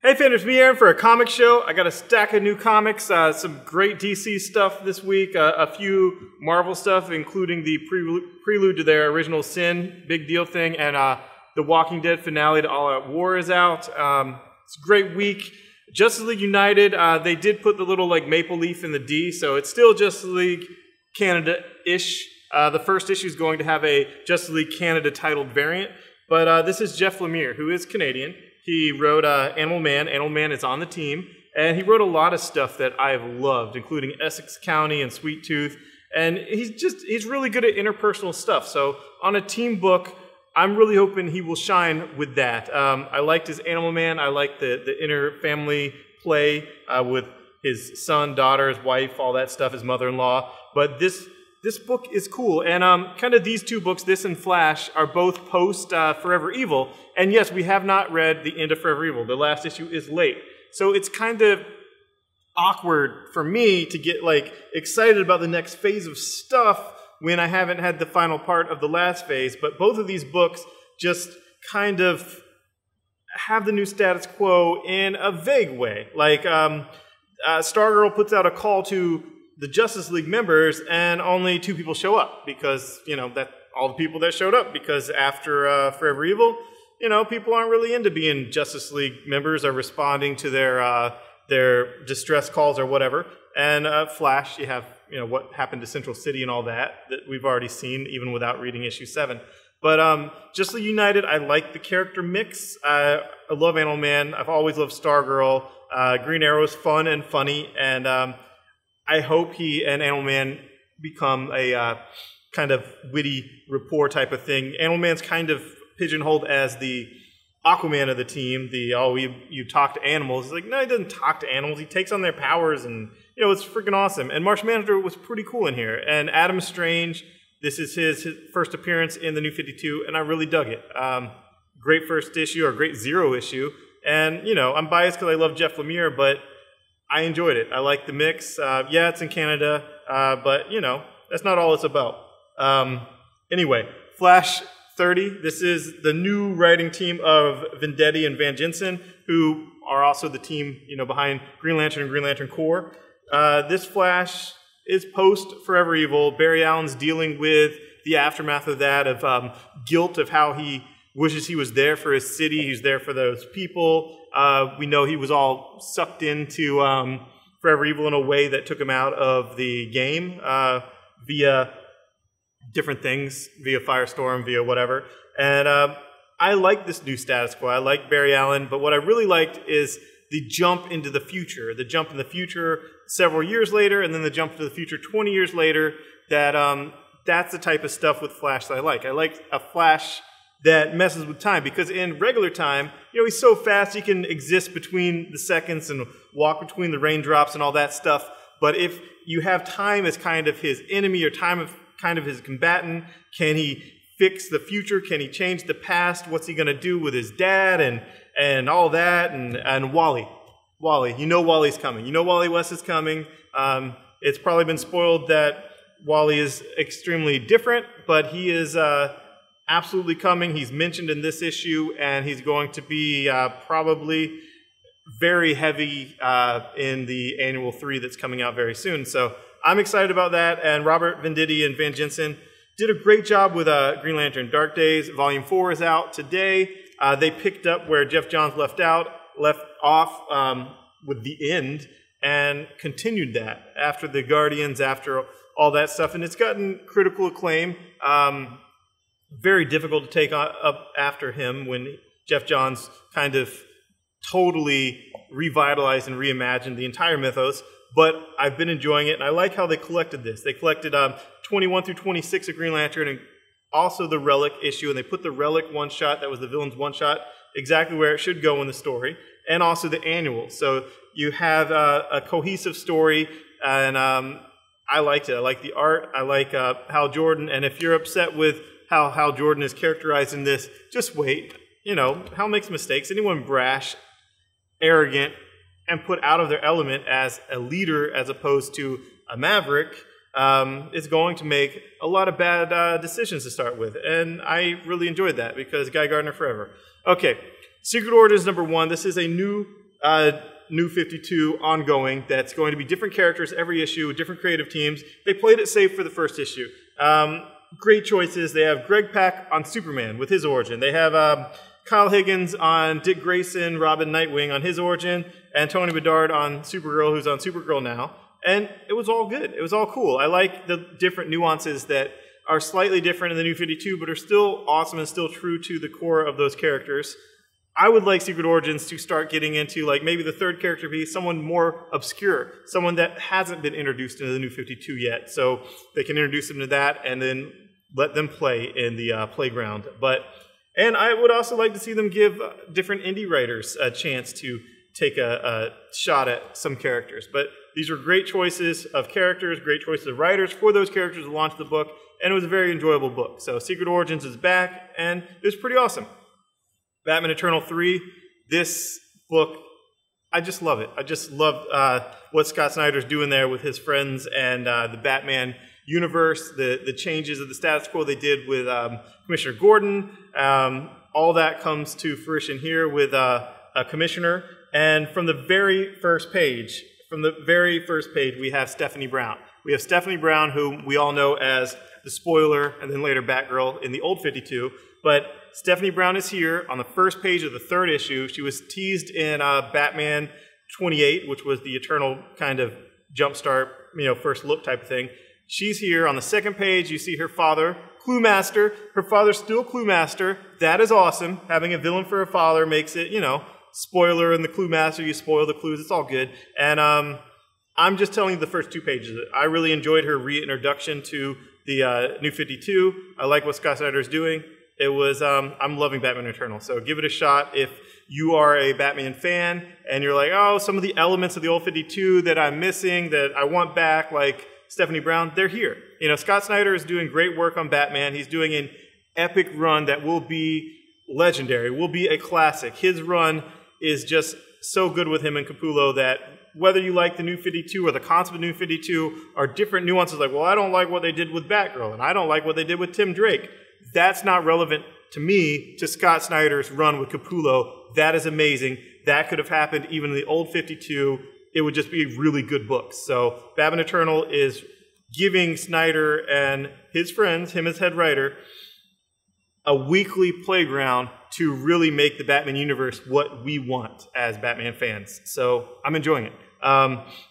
Hey fans, me Aaron for a comic show. I got a stack of new comics, some great DC stuff this week, a few Marvel stuff, including the prelude to their original Sin, big deal thing, and the Walking Dead finale to All Out War is out. It's a great week. Justice League United, they did put the little like maple leaf in the D, so it's still Justice League Canada-ish. The first issue is going to have a Justice League Canada titled variant, but this is Jeff Lemire, who is Canadian. He wrote Animal Man. Animal Man is on the team, and he wrote a lot of stuff that I've loved, including Essex County and Sweet Tooth, and he's really good at interpersonal stuff. So on a team book, I'm really hoping he will shine with that. I liked his Animal Man. I liked the inner family play with his son, daughter, his wife, all that stuff, his mother-in-law. But this book is cool, and kind of these two books, this and Flash, are both post Forever Evil. And yes, we have not read the end of Forever Evil. The last issue is late. So it's kind of awkward for me to get like excited about the next phase of stuff when I haven't had the final part of the last phase. But both of these books just kind of have the new status quo in a vague way. Like Stargirl puts out a call to the Justice League members, and only 2 people show up because, you know, that all the people that showed up, because after Forever Evil, you know, people aren't really into being Justice League members, are responding to their distress calls or whatever. And Flash, you have, you know, what happened to Central City and all that we've already seen even without reading issue 7. But Justice League United, I like the character mix. I love Animal Man. I've always loved Stargirl. Green Arrow is fun and funny, and I hope he and Animal Man become a kind of witty rapport type of thing. Animal Man's kind of pigeonholed as the Aquaman of the team. You talk to animals. It's like, no, he doesn't talk to animals. He takes on their powers, and you know, it's freaking awesome. And Martian Manhunter was pretty cool in here. And Adam Strange, this is his first appearance in the New 52, and I really dug it. Great first issue, or great 0 issue. And you know, I'm biased because I love Jeff Lemire, but I enjoyed it. I like the mix. Yeah, it's in Canada, but you know, that's not all it's about. Anyway, Flash 30. This is the new writing team of Venditti and Van Jensen, who are also the team, you know, behind Green Lantern and Green Lantern Corps. This Flash is post Forever Evil. Barry Allen's dealing with the aftermath of that, of guilt of how he wishes he was there for his city. He's there for those people. We know he was all sucked into Forever Evil in a way that took him out of the game via different things, via Firestorm, via whatever. And I like this new status quo. I like Barry Allen, but what I really liked is the jump into the future. The jump in the future several years later, and then the jump to the future 20 years later. That's the type of stuff with Flash that I like. I like a Flash that messes with time, because in regular time, you know, he's so fast he can exist between the seconds and walk between the raindrops and all that stuff. But if you have time as kind of his enemy, or time of kind of his combatant, can he fix the future? Can he change the past? What's he going to do with his dad and all that? And Wally, you know Wally's coming. You know Wally West is coming. It's probably been spoiled that Wally is extremely different, but he is absolutely coming. He's mentioned in this issue, and he's going to be probably very heavy in the annual 3 that's coming out very soon. So I'm excited about that, and Robert Venditti and Van Jensen did a great job with Green Lantern Dark Days. Volume 4 is out today. They picked up where Jeff Johns left off with the end, and continued that after the Guardians, after all that stuff, and it's gotten critical acclaim. Very difficult to take up after him when Jeff Johns kind of totally revitalized and reimagined the entire mythos. But I've been enjoying it, and I like how they collected this. They collected 21 through 26 of Green Lantern, and also the Relic issue, and they put the Relic one-shot, that was the villain's one-shot, exactly where it should go in the story, and also the annual. So you have a cohesive story, and I liked it. I like the art. I like Hal Jordan, and if you're upset with how Hal Jordan is characterized in this, just wait. You know, Hal makes mistakes. Anyone brash, arrogant, and put out of their element as a leader as opposed to a maverick is going to make a lot of bad decisions to start with. And I really enjoyed that, because Guy Gardner forever. Okay, Secret Orders #1. This is a new New 52 ongoing that's going to be different characters every issue with different creative teams. They played it safe for the first issue. Great choices. They have Greg Pak on Superman with his origin. They have Kyle Higgins on Dick Grayson, Robin Nightwing on his origin, and Tony Bedard on Supergirl, who's on Supergirl now. And it was all good. It was all cool. I like the different nuances that are slightly different in the New 52, but are still awesome and still true to the core of those characters. I would like Secret Origins to start getting into, like, maybe the third character be someone more obscure, someone that hasn't been introduced into the New 52 yet, so they can introduce them to that and then let them play in the playground. And I would also like to see them give different indie writers a chance to take a shot at some characters. But these were great choices of characters, great choices of writers for those characters to launch the book, and it was a very enjoyable book. So Secret Origins is back, and it was pretty awesome. Batman Eternal 3, this book, I just love it. I just love what Scott Snyder's doing there with his friends and the Batman universe, the changes of the status quo they did with Commissioner Gordon. All that comes to fruition here with a Commissioner. And from the very first page, we have Stephanie Brown. We have Stephanie Brown, whom we all know as the Spoiler and then later Batgirl in the old 52. But Stephanie Brown is here on the first page of the third issue. She was teased in Batman 28, which was the Eternal kind of jumpstart, first look type of thing. She's here on the second page. You see her father, Clue Master. Her father's still Clue Master. That is awesome. Having a villain for a father makes it, Spoiler and the Clue Master. You spoil the clues. It's all good. And I'm just telling you the first 2 pages of it. I really enjoyed her reintroduction to the New 52. I like what Scott Snyder is doing. It was, I'm loving Batman Eternal, so give it a shot if you are a Batman fan and you're like, oh, some of the elements of the old 52 that I'm missing, that I want back, like Stephanie Brown, they're here. Scott Snyder is doing great work on Batman. He's doing an epic run that will be legendary, will be a classic. His run is just so good with him and Capullo that whether you like the New 52 or the concept of New 52 are different nuances, like, well, I don't like what they did with Batgirl, and I don't like what they did with Tim Drake. That's not relevant to me, to Scott Snyder's run with Capullo. That is amazing. That could have happened even in the old 52. It would just be really good books. So Batman Eternal is giving Snyder and his friends, him as head writer, a weekly playground to really make the Batman universe what we want as Batman fans. So I'm enjoying it.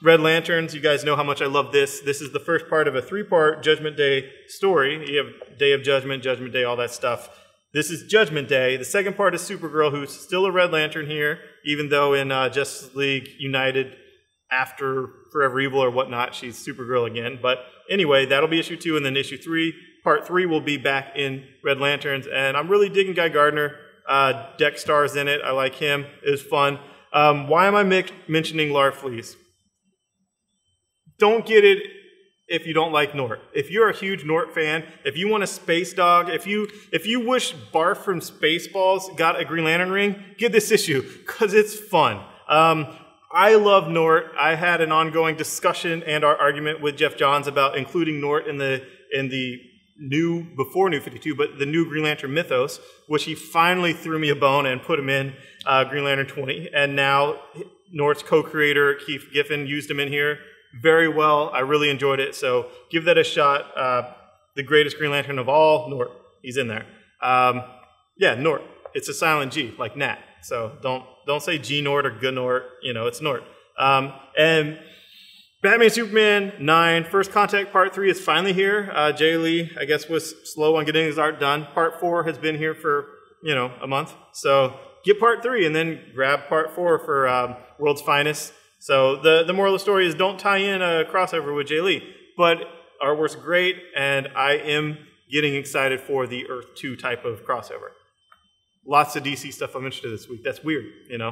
Red Lanterns, you guys know how much I love this. This is the first part of a 3-part Judgment Day story. You have Day of Judgment, Judgment Day, all that stuff. This is Judgment Day. The second part is Supergirl, who's still a Red Lantern here, even though in Justice League United after Forever Evil or whatnot, she's Supergirl again. But anyway, that'll be issue 2, and then issue 3. Part 3 will be back in Red Lanterns, and I'm really digging Guy Gardner. Deck stars in it. I like him. It was fun. Why am I mentioning LARFLEEZE? Don't get it if you don't like Nort. If you're a huge Nort fan, if you want a space dog, if you wish Barf from Spaceballs got a Green Lantern ring, get this issue, because it's fun. I love Nort. I had an ongoing discussion and our argument with Jeff Johns about including Nort in the before New 52, but the new Green Lantern mythos, which he finally threw me a bone and put him in Green Lantern 20. And now Nort's co-creator, Keith Giffen, used him in here very well. I really enjoyed it. So give that a shot. The greatest Green Lantern of all, Nort. He's in there. Yeah, Nort. It's a silent G, like Nat. So don't say G Nort or G Nort. It's Nort. And Batman Superman 9, First Contact Part 3 is finally here. Jay Lee, I guess, was slow on getting his art done. Part 4 has been here for, a month. So get Part 3 and then grab Part 4 for World's Finest. So the moral of the story is don't tie in a crossover with Jay Lee. But artwork's great, and I am getting excited for the Earth 2 type of crossover. Lots of DC stuff I'm interested in this week. That's weird,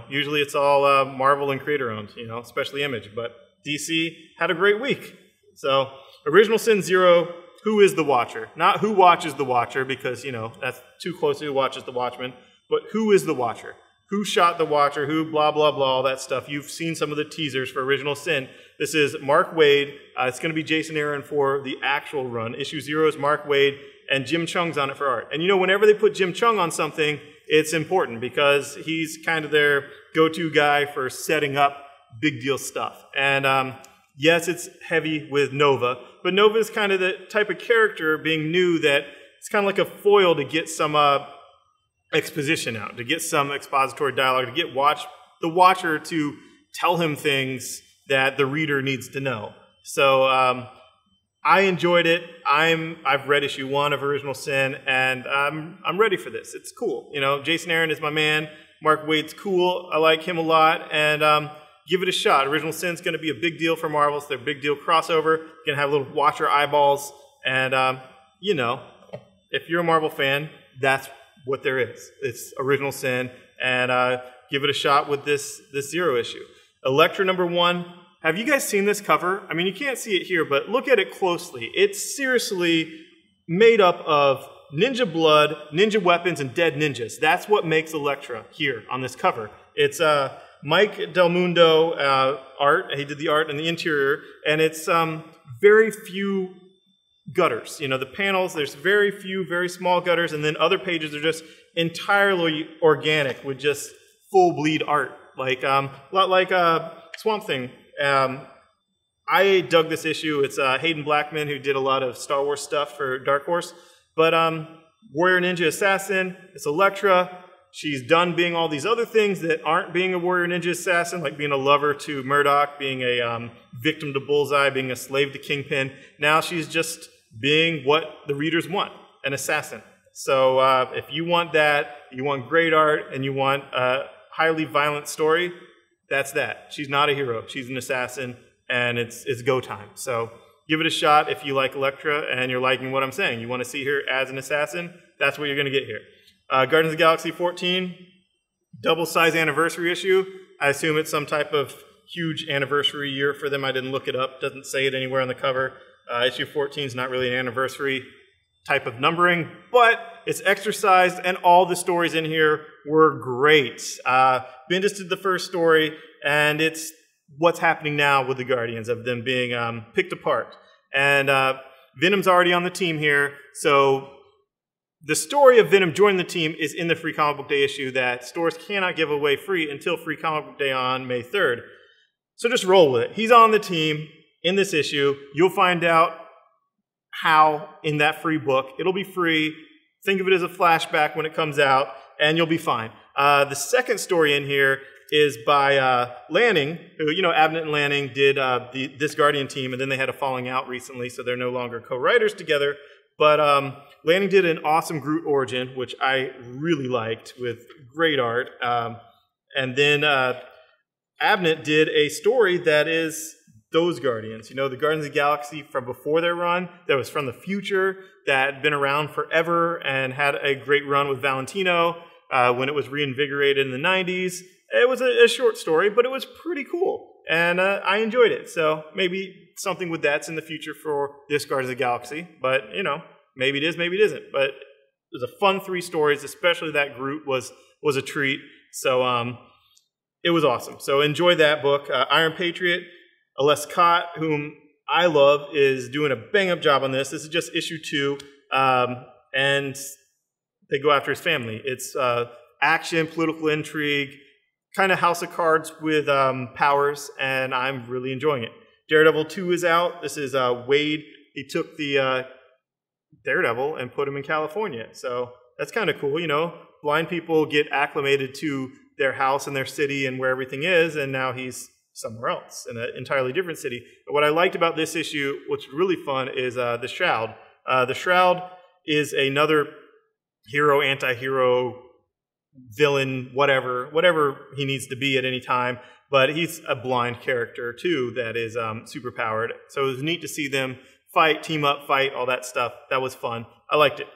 Usually it's all Marvel and creator-owned, especially Image. But DC had a great week. So, Original Sin 0, who is the Watcher? Not who watches the Watcher, because, that's too close to who watches the Watchmen, but who is the Watcher? Who shot the Watcher? Who blah, blah, blah, all that stuff. You've seen some of the teasers for Original Sin. This is Mark Waid. It's going to be Jason Aaron for the actual run. Issue 0 is Mark Waid, and Jim Chung's on it for art. And, whenever they put Jim Chung on something, it's important because he's kind of their go-to guy for setting up big deal stuff. And yes, it's heavy with Nova, but Nova is kind of the type of character, being new, that it's kind of like a foil to get some exposition out, to get some expository dialogue, to get the watcher to tell him things that the reader needs to know. So I enjoyed it. I've read issue 1 of Original Sin, and I'm ready for this. It's cool. You know, Jason Aaron is my man. Mark Waid's cool. I like him a lot, and give it a shot. Original Sin's going to be a big deal for Marvel. It's their big deal crossover. You're going to have little watcher eyeballs, and you know, if you're a Marvel fan, that's what there is. It's Original Sin, and give it a shot with this Zero issue. ELEKTRA #1. Have you guys seen this cover? I mean, you can't see it here, but look at it closely. It's seriously made up of ninja blood, ninja weapons, and dead ninjas. That's what makes ELEKTRA here on this cover. It's Mike Del Mundo art. He did the art and the interior, and it's very few gutters. You know, the panels, there's very few, very small gutters, and then other pages are just entirely organic with just full bleed art, like a lot like Swamp Thing. I dug this issue. It's Hayden Blackman, who did a lot of Star Wars stuff for Dark Horse. But Warrior Ninja Assassin, it's ELEKTRA. She's done being all these other things that aren't being a Warrior Ninja Assassin, like being a lover to Murdoch, being a victim to Bullseye, being a slave to Kingpin. Now she's just being what the readers want, an assassin. So if you want that, you want great art, and you want a highly violent story, that's that. She's not a hero. She's an assassin, and it's go time. So give it a shot if you like ELEKTRA and you're liking what I'm saying. You want to see her as an assassin, that's what you're going to get here. Guardians of the Galaxy 14, double-size anniversary issue. I assume it's some type of huge anniversary year for them. I didn't look it up. Doesn't say it anywhere on the cover. Issue 14 is not really an anniversary type of numbering, but it's exercised, and all the stories in here were great. Bendis did the first story, and it's what's happening now with the Guardians, of them being picked apart. And Venom's already on the team here, so the story of Venom joining the team is in the Free Comic Book Day issue that stores cannot give away free until Free Comic Book Day on May 3rd. So just roll with it. He's on the team in this issue. You'll find out how in that free book. It'll be free. Think of it as a flashback when it comes out, and you'll be fine. The second story in here is by Lanning, who, you know, Abnett and Lanning did this Guardian team, and then they had a falling out recently, so they're no longer co-writers together. But Lanning did an awesome Groot origin, which I really liked, with great art. And then Abnett did a story that is those Guardians. You know, the Guardians of the Galaxy from before their run, that was from the future, that had been around forever and had a great run with Valentino when it was reinvigorated in the 90s. It was a short story, but it was pretty cool. And I enjoyed it. So maybe something with that's in the future for this Guardians of the Galaxy. But, you know, maybe it is, maybe it isn't. But it was a fun 3 stories, especially that Groot was a treat. So it was awesome. So enjoy that book. Iron Patriot, Les Cott, whom I love, is doing a bang-up job on this. This is just issue 2, and they go after his family. It's action, political intrigue, kind of House of Cards with powers, and I'm really enjoying it. Daredevil 2 is out. This is Wade. He took the Daredevil and put him in California, so that's kind of cool. You know, blind people get acclimated to their house and their city and where everything is, and now he's somewhere else in an entirely different city. But what I liked about this issue, what's really fun, is the Shroud. The Shroud is another hero, anti-hero, villain, whatever he needs to be at any time. But he's a blind character too that is super powered. So it was neat to see them fight, team up, fight, all that stuff. That was fun. I liked it.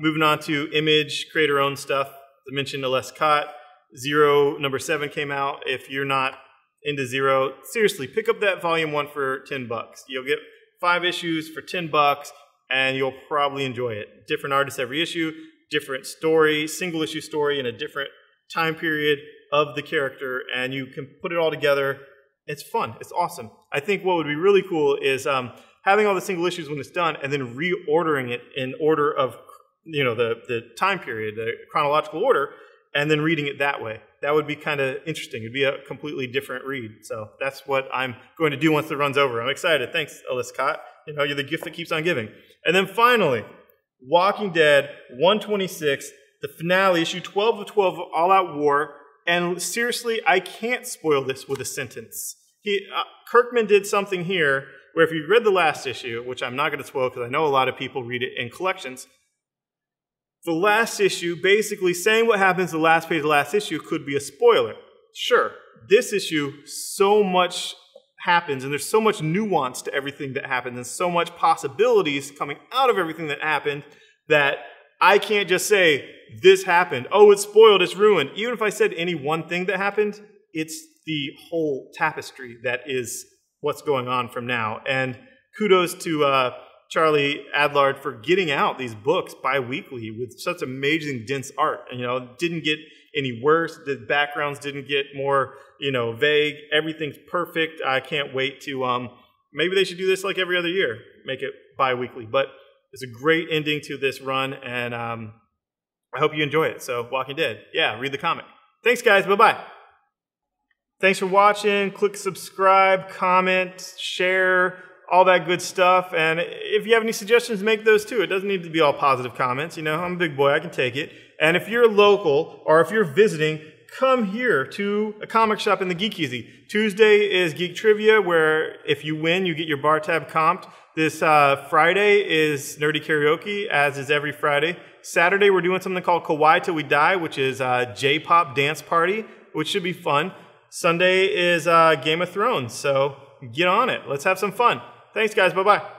Moving on to Image, creator-owned stuff. I mentioned Les Cott. Zero #7 came out. If you're not into Zero, seriously, pick up that volume 1 for $10. You'll get 5 issues for $10, and you'll probably enjoy it. Different artists every issue, different story, single issue story in a different time period of the character, and you can put it all together. It's fun. It's awesome. I think what would be really cool is having all the single issues when it's done, and then reordering it in order of, you know, the time period, the chronological order, and then reading it that way. That would be kind of interesting. It'd be a completely different read. So that's what I'm going to do once the run's over. I'm excited. Thanks, Scott. You know, you're the gift that keeps on giving. And then finally, Walking Dead 126, the finale, issue 12 of 12 of All Out War. And seriously, I can't spoil this with a sentence. Kirkman did something here where if you read the last issue, which I'm not going to spoil because I know a lot of people read it in collections, the last issue, basically saying what happens in the last page of the last issue could be a spoiler. Sure, this issue, so much happens, and there's so much nuance to everything that happens, and so much possibilities coming out of everything that happened that I can't just say, this happened, oh, it's spoiled, it's ruined. Even if I said any one thing that happened, it's the whole tapestry that is what's going on from now. And kudos to Charlie Adlard for getting out these books bi-weekly with such amazing dense art. And, you know, it didn't get any worse. The backgrounds didn't get more, you know, vague. Everything's perfect. I can't wait to, maybe they should do this like every other year, make it bi-weekly. But it's a great ending to this run, and I hope you enjoy it. So, Walking Dead, yeah, read the comic. Thanks, guys. Bye-bye. Thanks for watching. Click subscribe, comment, share, all that good stuff. And if you have any suggestions, make those too. It doesn't need to be all positive comments. You know, I'm a big boy. I can take it. And if you're local or if you're visiting, come here to a comic shop in the Geek Easy. Tuesday is Geek Trivia, where if you win, you get your bar tab comped. This Friday is Nerdy Karaoke, as is every Friday. Saturday, we're doing something called Kawaii Till We Die, which is a J-pop dance party, which should be fun. Sunday is Game of Thrones, so get on it. Let's have some fun. Thanks, guys. Bye-bye.